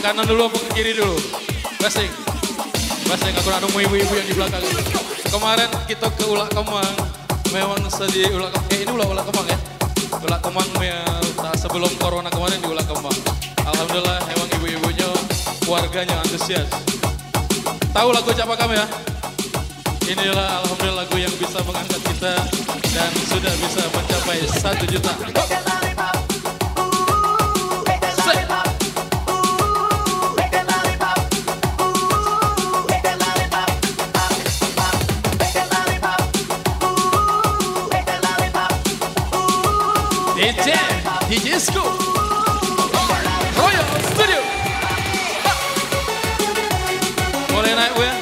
kanan dulu apa ke kiri dulu? Basing. Basing, aku nak nunggu ibu-ibu yang di belakang. Kemarin kita ke Ulak Kemang. Memang sedih Ulak Kemang. Ini Ulak Kemang ya? Ulak Kemang sebelum corona kemarin di Ulak Kemang. Alhamdulillah emang ibu-ibunya, keluarganya antusias. Tahu lagu Capa Kami ya? Inilah alhamdulillah lagu yang bisa mengangkat kita dan sudah bisa mencapai 1 juta. DJ Scoop Royal Studio. Boleh naik Bu ya?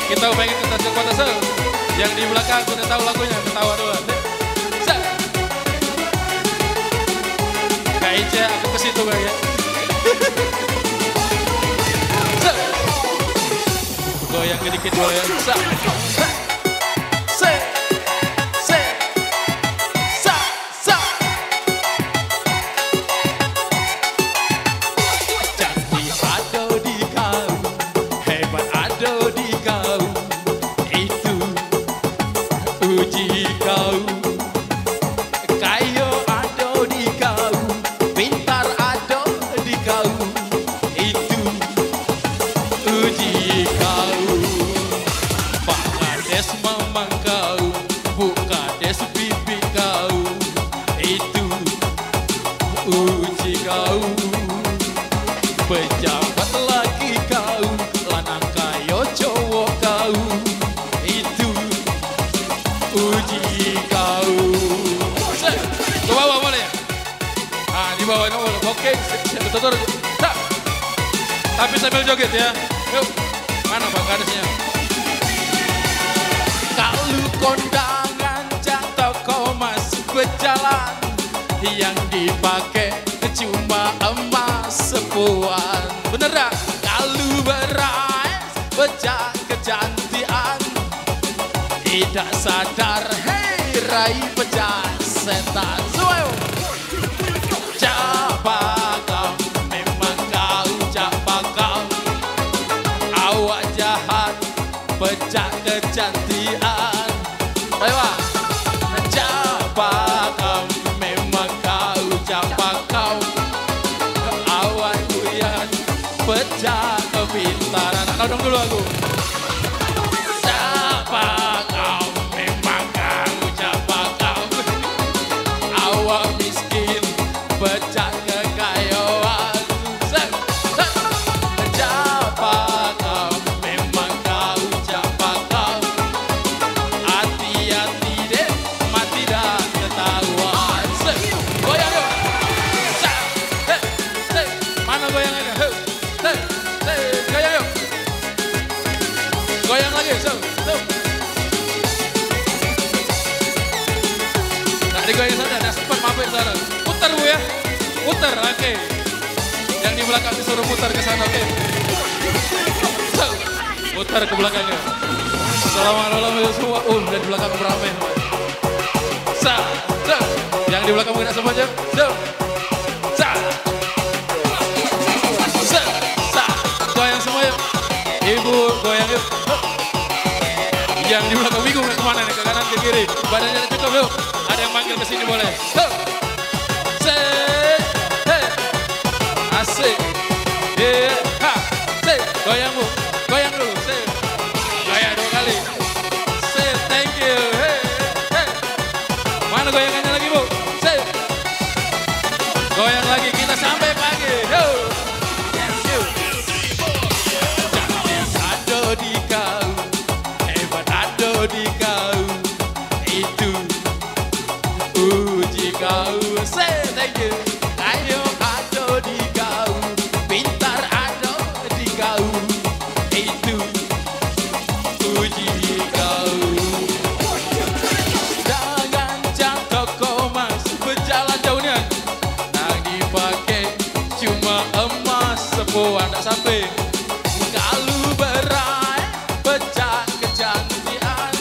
Kita pengen kita coba tasel. Yang di belakang sudah tahu lagunya, ketawa dulu. Kak Ica, aku ke situ Kak ya. Goyang sedikit boleh ya. Uji kau, kayo ada di kau, pintar ada di kau, itu uji kau. Pak Kades memang kau, buka des pipi kau, itu uji kau. Pejabat lagi kau, lanang kayo cowok kau, uji kau. Ke bawah boleh ya? Ah, di bawah ini boleh. Oke, betul. Tapi sambil joget ya. Yuk, mana Bang Kadesnya? Kalau kondangan jatuh kau masih berjalan, yang dipakai cuma emas sepuan. Bener gak? Kalau berai pecah kecantian, tidak sadar, hei rai pecah setan. Suayo. Capa kau, memang kau capa kau. Awak jahat, pecah kecantian. Ayo. Capa kau, memang kau capa kau. Awak kuyan, pecah kepintaran. Kau dong dulu aku. Pecah kekayaan. Capa kau, memang kau capa kau. Hati-hati deh, mati dah ketahuan. Goyang yuk. Mana goyangannya? Goyang yuk. Goyang lagi. Nah, digoyang sana, ada sempat mampir sana. Putar Bu ya, putar, oke. Yang di belakang disuruh putar ke sana, oke. Putar ke belakangnya. Assalamualaikum semua. Dan di belakang beramai. Yang di belakang mengena semuanya. Goyang semuanya. Ibu goyang yuk. Yang di belakang bingung kemana nih, ke kanan ke kiri. Badannya cukup yuk. Ada yang manggil ke sini boleh. Asik, goyang Bu, goyang dulu, goyang 2 kali, thank you, mana goyangannya lagi Bu, goyang lagi, kita sampai pagi, cantik ada di kau, hebat ada di kau, itu uji kau, thank you, ayo ada di kau, pintar ada di kau, itu uji kau. Jangan jatuh kau masih berjalan jauhnya, nah dipakai cuma emas sepuan tak sampai. Kalau berai pecah kecantian,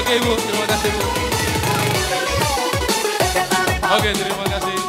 Oke Ibu, terima kasih Bu. Oke, terima kasih.